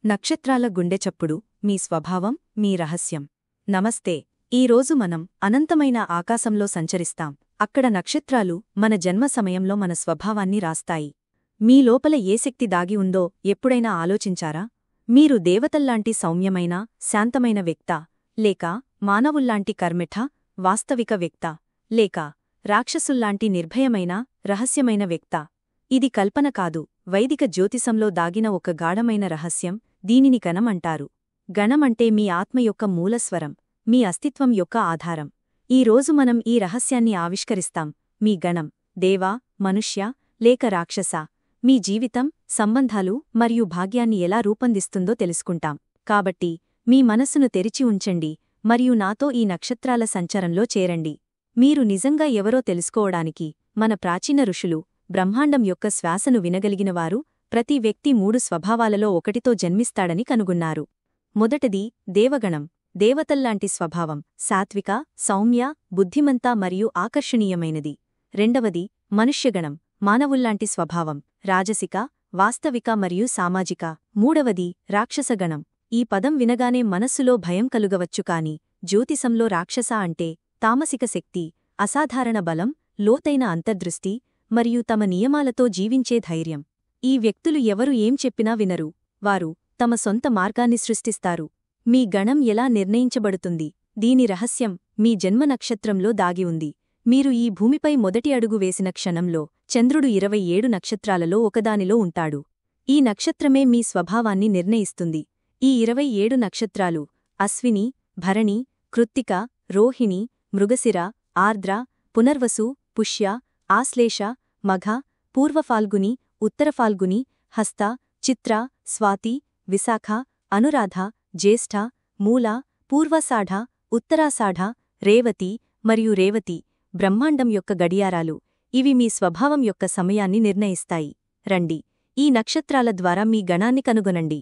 నక్షత్రాల గుండె చప్పుడు మీ స్వభావం మీ రహస్యం. నమస్తే. ఈరోజు మనం అనంతమైన ఆకాశంలో సంచరిస్తాం. అక్కడ నక్షత్రాలు మన జన్మ సమయంలో మన స్వభావాన్ని రాస్తాయి. మీ లోపల ఏ శక్తి దాగి ఉందో ఎప్పుడైనా ఆలోచించారా? మీరు దేవతల్లాంటి సౌమ్యమైన శాంతమైన వ్యక్తా, లేక మానవుల్లాంటి కర్మెఠ వాస్తవిక వ్యక్తా, లేక రాక్షసుల్లాంటి నిర్భయమైన రహస్యమైన వ్యక్తా? ఇది కల్పన కాదు, వైదిక జ్యోతిషంలో దాగిన ఒక గాఢమైన రహస్యం. దీనిని గణం అంటారు. గణమంటే మీ ఆత్మ యొక్క మూలస్వరం, మీ అస్తిత్వం యొక్క ఆధారం. ఈ రోజు మనం ఈ రహస్యాన్ని ఆవిష్కరిస్తాం. మీ గణం దేవా, మనుష్య లేక రాక్షస? మీ జీవితం, సంబంధాలు మరియు భాగ్యాన్ని ఎలా రూపొందిస్తుందో తెలుసుకుంటాం. కాబట్టి మీ మనస్సును తెరిచి ఉంచండి మరియు నాతో ఈ నక్షత్రాల సంచారంలో చేరండి. మీరు నిజంగా ఎవరో తెలుసుకోవడానికి మన ప్రాచీన ఋషులు బ్రహ్మాండం యొక్క శ్వాసను వినగలిగినవారు ప్రతి వ్యక్తి 3 స్వభావాలలో ఒకటితో జన్మిస్తాడని కనుగొన్నారు. మొదటది దేవగణం, దేవతల్లాంటి స్వభావం, సాత్విక, సౌమ్య, బుద్ధిమంత మరియు ఆకర్షణీయమైనది. రెండవది మనుష్యగణం, మానవుల్లాంటి స్వభావం, రాజసిక, వాస్తవిక మరియు సామాజిక. మూడవది రాక్షసగణం. ఈ పదం వినగానే మనస్సులో భయం కలుగవచ్చు, కాని జ్యోతిషంలో రాక్షస అంటే తామసిక శక్తి, అసాధారణ బలం, లోతైన అంతర్దృష్టి మరియు తమ నియమాలతో జీవించే ధైర్యం. ఈ వ్యక్తులు ఎవరు ఏం చెప్పినా వినరు. వారు తమ సొంత మార్గాన్ని సృష్టిస్తారు. మీ గణం ఎలా నిర్ణయించబడుతుంది? దీని రహస్యం మీ జన్మ నక్షత్రంలో దాగి ఉంది. మీరు ఈ భూమిపై మొదటి అడుగు వేసిన క్షణంలో చంద్రుడు 27 నక్షత్రాలలో ఒకదానిలో ఉంటాడు. ఈ నక్షత్రమే మీ స్వభావాన్ని నిర్ణయిస్తుంది. ఈ 27 నక్షత్రాలు అశ్విని, భరణి, కృత్తిక, రోహిణి, మృగశిర, ఆర్ద్ర, పునర్వసు, పుష్య, ఆశ్లేష, మఘ, పూర్వఫాల్గుని, ఉత్తరఫాల్గుని, హస్త, చిత్ర, స్వాతి, విశాఖ, అనురాధ, జ్యేష్ఠ, మూల, పూర్వాషాఢ, ఉత్తరాషాఢ, రేవతి మరియు రేవతి. బ్రహ్మాండం యొక్క గడియారాలు. ఇవి మీ స్వభావం యొక్క సమయాన్ని నిర్ణయిస్తాయి. రండి, ఈ నక్షత్రాల ద్వారా మీ గణాన్ని కనుగొనండి.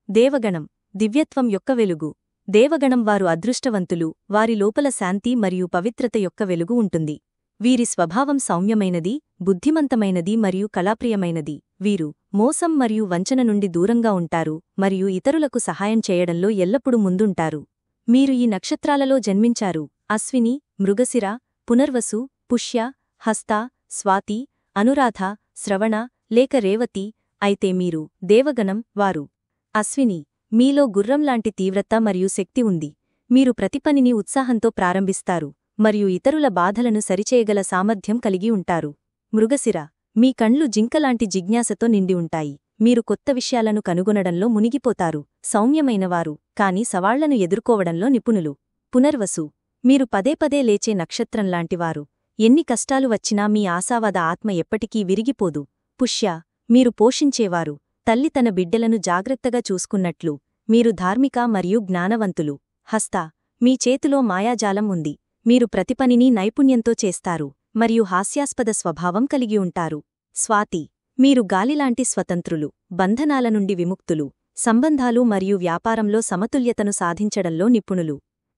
దేవగణం, దివ్యత్వం యొక్క వెలుగు. దేవగణం వారు అదృష్టవంతులు. వారి లోపల శాంతి మరియు పవిత్రత యొక్క వెలుగు ఉంటుంది. వీరి స్వభావం సౌమ్యమైనది, బుద్ధిమంతమైనది మరియు కళాప్రియమైనది. వీరు మోసం మరియు వంచన నుండి దూరంగా ఉంటారు మరియు ఇతరులకు సహాయం చేయడంలో ఎల్లప్పుడూ ముందుంటారు. మీరు ఈ నక్షత్రాలలో జన్మించారు: అశ్విని, మృగశిర, పునర్వసు, పుష్య, హస్త, స్వాతి, అనురాధ, శ్రవణ లేక రేవతి. అయితే మీరు దేవగణం వారు. అశ్విని, మీలో గుర్రంలాంటి తీవ్రత మరియు శక్తి ఉంది. మీరు ప్రతి పనిని ఉత్సాహంతో ప్రారంభిస్తారు మరియు ఇతరుల బాధలను సరిచేయగల సామర్థ్యం కలిగి ఉంటారు. మృగశిర, మీ కండ్లు జింకలాంటి జిజ్ఞాసతో నిండి ఉంటాయి. మీరు కొత్త విషయాలను కనుగొనడంలో మునిగిపోతారు. సౌమ్యమైనవారు, కాని సవాళ్లను ఎదుర్కోవడంలో నిపుణులు. పునర్వసు, మీరు పదే పదే లేచే నక్షత్రంలాంటివారు. ఎన్ని కష్టాలు వచ్చినా మీ ఆశావాద ఆత్మ ఎప్పటికీ విరిగిపోదు. పుష్య, మీరు పోషించేవారు. తల్లి తన బిడ్డలను జాగ్రత్తగా చూసుకున్నట్లు. మీరు ధార్మిక మరియు జ్ఞానవంతులు. హస్త, మీ చేతిలో మాయాజాలం ఉంది. మీరు ప్రతి పనిని నైపుణ్యంతో చేస్తారు మరియు హాస్యాస్పద స్వభావం కలిగి ఉంటారు. స్వాతి, మీరు గాలిలాంటి స్వతంత్రులు, బంధనాల నుండి విముక్తులు. సంబంధాలు మరియు వ్యాపారంలో సమతుల్యతను సాధించడంలో నిపుణులు.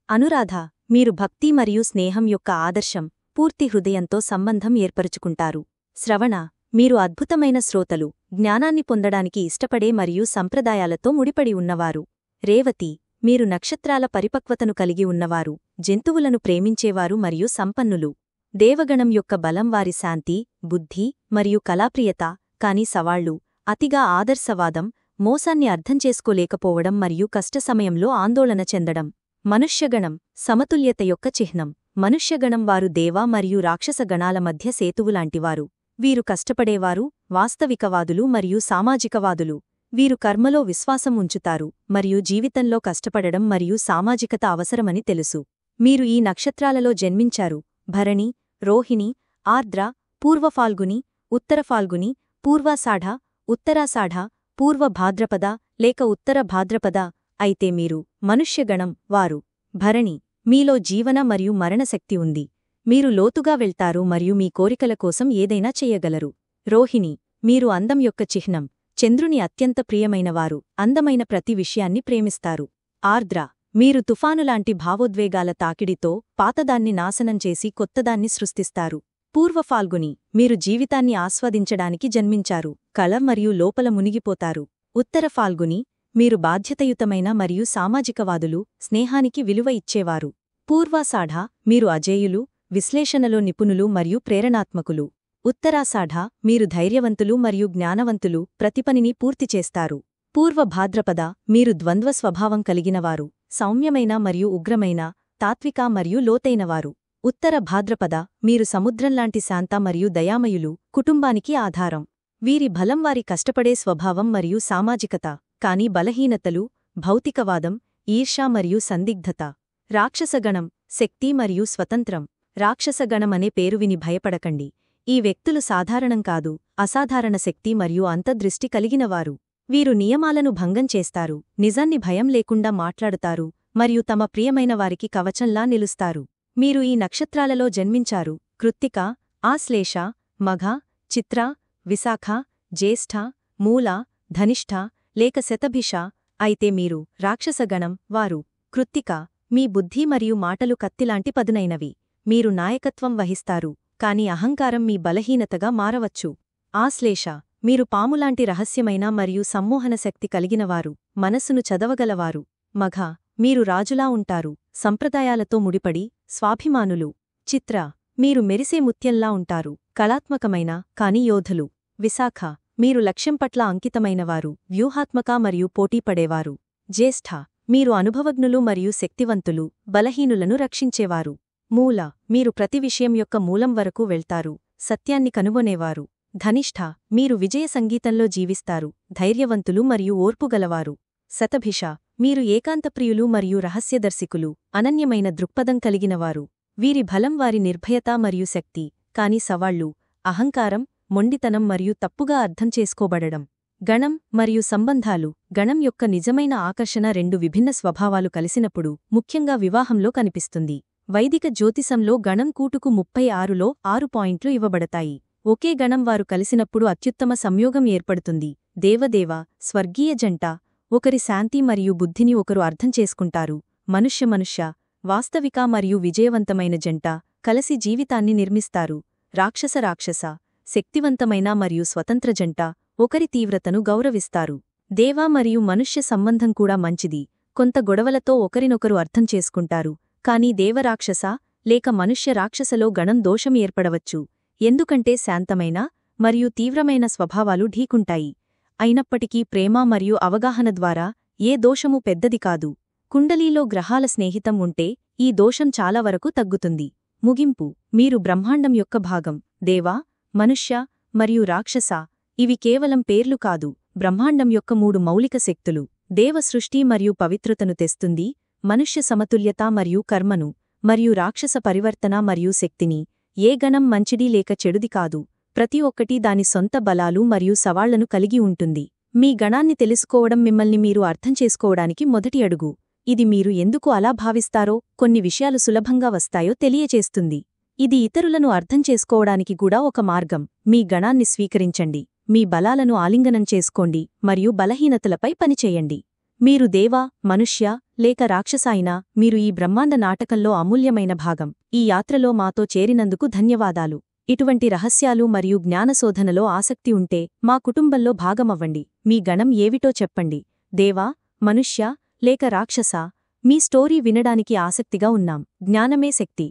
అనురాధ, మీరు భక్తి మరియు స్నేహం యొక్క ఆదర్శం. పూర్తి హృదయంతో సంబంధం ఏర్పరుచుకుంటారు. శ్రవణ, మీరు అద్భుతమైన శ్రోతలు, జ్ఞానాన్ని పొందడానికి ఇష్టపడే మరియు సంప్రదాయాలతో ముడిపడి ఉన్నవారు. రేవతి, మీరు నక్షత్రాల పరిపక్వతను కలిగి ఉన్నవారు, జంతువులను ప్రేమించేవారు మరియు సంపన్నులు. దేవగణం యొక్క బలం వారి శాంతి, బుద్ధి మరియు కళాప్రియత. కాని సవాళ్లు: అతిగా ఆదర్శవాదం, మోసాన్ని అర్థం చేసుకోలేకపోవడం మరియు కష్ట సమయంలో ఆందోళన చెందడం. మనుష్యగణం, సమతుల్యత యొక్క చిహ్నం. మనుష్యగణం వారు దేవ మరియు రాక్షస గణాల మధ్య సేతువులాంటివారు. వీరు కష్టపడేవారు, వాస్తవికవాదులు మరియు సామాజికవాదులు. వీరు కర్మలో విశ్వాసం ఉంచుతారు మరియు జీవితంలో కష్టపడడం మరియు సామాజికత అవసరమని తెలుసు. మీరు ఈ నక్షత్రాలలో జన్మించారు: భరణి, రోహిణి, ఆర్ద్ర, పూర్వఫాల్గుని, ఉత్తరఫాల్గుని, పూర్వాషాఢ, ఉత్తరాషాఢ, పూర్వ భాద్రపద లేక ఉత్తర భాద్రపద. అయితే మీరు మనుష్యగణం వారు. భరణి, మీలో జీవన మరియు మరణశక్తి ఉంది. మీరు లోతుగా వెళ్తారు మరియు మీ కోరికల కోసం ఏదైనా చెయ్యగలరు. రోహిణి, మీరు అందం యొక్క చిహ్నం. చంద్రుని అత్యంత ప్రియమైనవారు, అందమైన ప్రతి విషయాన్ని ప్రేమిస్తారు. ఆర్ద్ర, మీరు తుఫానులాంటి భావోద్వేగాల తాకిడితో పాతదాన్ని నాశనం చేసి కొత్తదాన్ని సృష్టిస్తారు. పూర్వ ఫాల్గుని, మీరు జీవితాన్ని ఆస్వాదించడానికి జన్మించారు, కళ మరియు లోపల మునిగిపోతారు. ఉత్తర ఫాల్గుని, మీరు బాధ్యతయుతమైన మరియు సామాజికవాదులు, స్నేహానికి విలువ ఇచ్చేవారు. పూర్వాషాఢ, మీరు అజేయులు, విశ్లేషణలో నిపుణులు మరియు ప్రేరణాత్మకులు. ఉత్తరాషాఢ, మీరు ధైర్యవంతులు మరియు జ్ఞానవంతులు, ప్రతిపనిని పూర్తి చేస్తారు. పూర్వ భాద్రపద, మీరు ద్వంద్వ స్వభావం కలిగినవారు, సౌమ్యమైన మరియు ఉగ్రమైన, తాత్విక మరియు లోతైనవారు. ఉత్తర భాద్రపద, మీరు సముద్రంలాంటి శాంత మరియు దయామయులు, కుటుంబానికి ఆధారం. వీరి బలం వారి కష్టపడే స్వభావం మరియు సామాజికత, కాని బలహీనతలు, భౌతికవాదం, ఈర్ష్య మరియు సందిగ్ధత. రాక్షసగణం, శక్తి మరియు స్వతంత్రం. రాక్షసగణమనే పేరు విని భయపడకండి. ఈ వ్యక్తులు సాధారణం కాదు, అసాధారణ శక్తి మరియు అంతర్దృష్టి కలిగినవారు. వీరు నియమాలను భంగం చేస్తారు, నిజాన్ని భయం లేకుండా మాట్లాడుతారు మరియు తమ ప్రియమైన వారికి కవచంలా నిలుస్తారు. మీరు ఈ నక్షత్రాలలో జన్మించారు: కృత్తిక, ఆశ్లేష, మఘ, చిత్ర, విశాఖ, జ్యేష్ఠ, మూల, ధనిష్ఠ లేక శతభిష. అయితే మీరు రాక్షసగణం వారు. కృత్తిక, మీ బుద్ధి మరియు మాటలు కత్తిలాంటి పదునైనవి. మీరు నాయకత్వం వహిస్తారు, కాని అహంకారం మీ బలహీనతగా మారవచ్చు. ఆశ్లేష, మీరు పాములాంటి రహస్యమైన మరియు సమ్మోహన శక్తి కలిగినవారు, మనస్సును చదవగలవారు. మఘ, మీరు రాజులా ఉంటారు, సంప్రదాయాలతో ముడిపడి, స్వాభిమానులు. చిత్ర, మీరు మెరిసే ముత్యంలా ఉంటారు, కళాత్మకమైన కాని యోధులు. విశాఖ, మీరు లక్ష్యం పట్ల అంకితమైనవారు, వ్యూహాత్మక మరియు పోటీపడేవారు. జ్యేష్ఠ, మీరు అనుభవజ్ఞులు మరియు శక్తివంతులు, బలహీనులను రక్షించేవారు. మూల, మీరు ప్రతి విషయం యొక్క మూలం వరకు వెళ్తారు, సత్యాన్ని కనుగొనేవారు. ధనిష్ఠ, మీరు విజయ సంగీతంలో జీవిస్తారు, ధైర్యవంతులు మరియు ఓర్పుగలవారు. శతభిష, మీరు ఏకాంతప్రియులు మరియు రహస్యదర్శికులు, అనన్యమైన దృక్పథం కలిగినవారు. వీరి బలం వారి నిర్భయత మరియు శక్తి, కాని సవాళ్లు, అహంకారం, మొండితనం మరియు తప్పుగా అర్థం చేసుకోబడడం. గణం మరియు సంబంధాలు. గణం యొక్క నిజమైన ఆకర్షణ రెండు విభిన్న స్వభావాలు కలిసినప్పుడు, ముఖ్యంగా వివాహంలో కనిపిస్తుంది. వైదిక జ్యోతిషంలో గణం కూటుకు 36లో 6 పాయింట్లు ఇవ్వబడతాయి. ఒకే గణం వారు కలిసినప్పుడు అత్యుత్తమ సంయోగం ఏర్పడుతుంది. దేవదేవ, స్వర్గీయ జంట. ఒకరి శాంతి మరియు బుద్ధిని ఒకరు అర్థం చేసుకుంటారు. మనుష్య, వాస్తవిక మరియు విజయవంతమైన జంట, కలసి జీవితాన్ని నిర్మిస్తారు. రాక్షస, శక్తివంతమైన మరియు స్వతంత్ర జంట, ఒకరి తీవ్రతను గౌరవిస్తారు. దేవ మరియు మనుష్య సంబంధం కూడా మంచిది, కొంత గొడవలతో ఒకరినొకరు అర్థం చేసుకుంటారు. కానీ దేవరాక్షస లేక మనుష్య రాక్షసలో గణం దోషం ఏర్పడవచ్చు, ఎందుకంటే శాంతమైన మరియు తీవ్రమైన స్వభావాలు ఢీకుంటాయి. అయినప్పటికీ ప్రేమ మరియు అవగాహన ద్వారా ఏ దోషమూ పెద్దది కాదు. కుండలీలో గ్రహాల స్నేహితం ఉంటే ఈ దోషం చాలా వరకు తగ్గుతుంది. ముగింపు. మీరు బ్రహ్మాండం యొక్క భాగం. దేవ, మనుష్య మరియు రాక్షస ఇవి కేవలం పేర్లు కాదు, బ్రహ్మాండం యొక్క 3 మౌలిక శక్తులు. దేవ సృష్టి మరియు పవిత్రతను తెస్తుంది, మనుష్య సమతుల్యత మరియు కర్మను, మరియు రాక్షస పరివర్తన మరియు శక్తిని. ఏ గణం మంచిది లేక చెడుది కాదు, ప్రతి ఒక్కటి దాని సొంత బలాలు మరియు సవాళ్లను కలిగి ఉంటుంది. మీ గణాన్ని తెలుసుకోవడం మిమ్మల్ని మీరు అర్థం చేసుకోవడానికి మొదటి అడుగు. ఇది మీరు ఎందుకు అలా భావిస్తారో, కొన్ని విషయాలు సులభంగా వస్తాయో తెలియచేస్తుంది. ఇది ఇతరులను అర్థం చేసుకోవడానికి కూడా ఒక మార్గం. మీ గణాన్ని స్వీకరించండి, మీ బలాలను ఆలింగనం చేసుకోండి మరియు బలహీనతలపై పనిచేయండి. మీరు దేవ, మనుష్య లేక రాక్షస అయినా, మీరు ఈ బ్రహ్మాండ నాటకంలో అమూల్యమైన భాగం. ఈ యాత్రలో మాతో చేరినందుకు ధన్యవాదాలు. ఇటువంటి రహస్యాలు మరియు జ్ఞానశోధనలో ఆసక్తి ఉంటే మా కుటుంబంలో భాగమవ్వండి. మీ గణం ఏవిటో చెప్పండి. దేవా, మనుష్య లేక రాక్షస, మీ స్టోరీ వినడానికి ఆసక్తిగా ఉన్నాం. జ్ఞానమే శక్తి.